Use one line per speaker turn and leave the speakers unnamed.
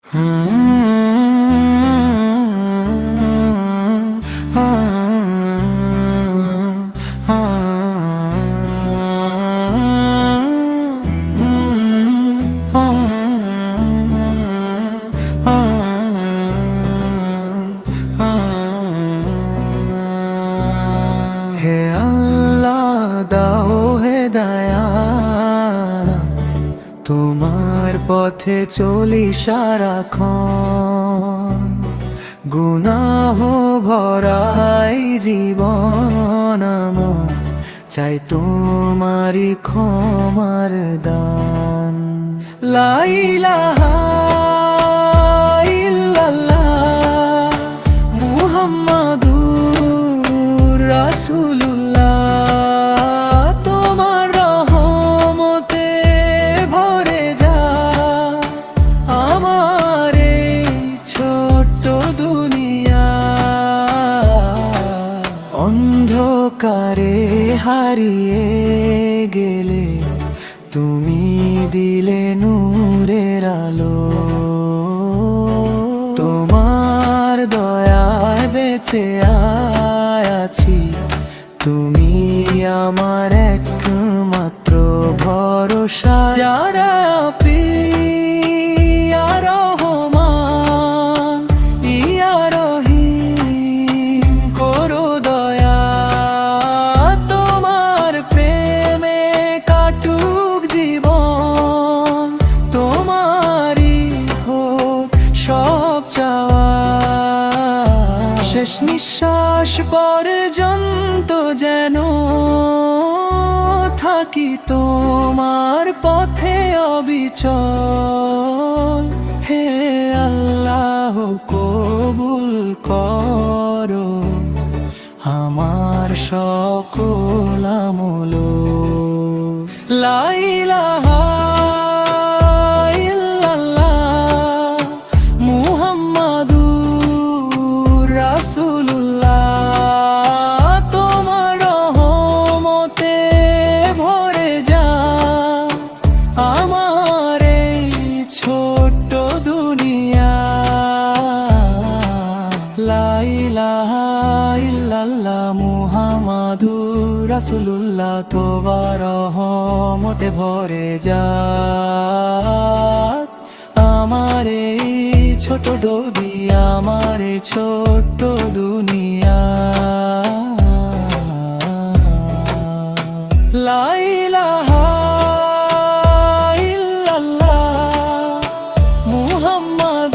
হে আল্লাহ দাও হে দয়া, তোমার পথে চলি সারাক্ষণ। গুনাহ ভরাই জীবন আমার, চাই তোমারই ক্ষমার দান। লা ইলাহা ইল্লাল্লাহ মুহাম্মাদুর রাসূলুল্লাহ, তোমার রহমতে ভরে যা আমার এই ছোট্ট দুনিয়া। অন্ধকারে হারিয়ে গেলে তুমি দিলে নূরের আলো। তোমার দয়ায় বেঁচে আছি, তুমি আমার একমাত্র ভরসা। ইয়া রাব্বি ইয়া রহমান ইয়া রহিম, করো দয়া তোমার প্রেমে কাটুক জীবন। তোমারই হোক সব চাওয়া, শেষ নিঃশ্বাস পর্যন্ত যেন থাকি তোমার পথে অবিচল। হে আল্লাহ কবুল করো আমার সকল আমল। লা ইলাহা ইল্লাল্লাহ মুহাম্মাদুর রাসূলুল্লাহ, তোমার রহমতে ভরে যা আমার এই ছোট্ট দুনিয়া। লা ইলাহা ইল্লাল্লাহ মুহাম্মাদুর রাসূলুল্লাহ, তোমার রহমতে ভরে যা আমার এই ছোট ডোবি, আমার এই ছোট্ট দুনিয়া। লা ইলাহা ইল্লাল্লাহ মুহাম্মাদুর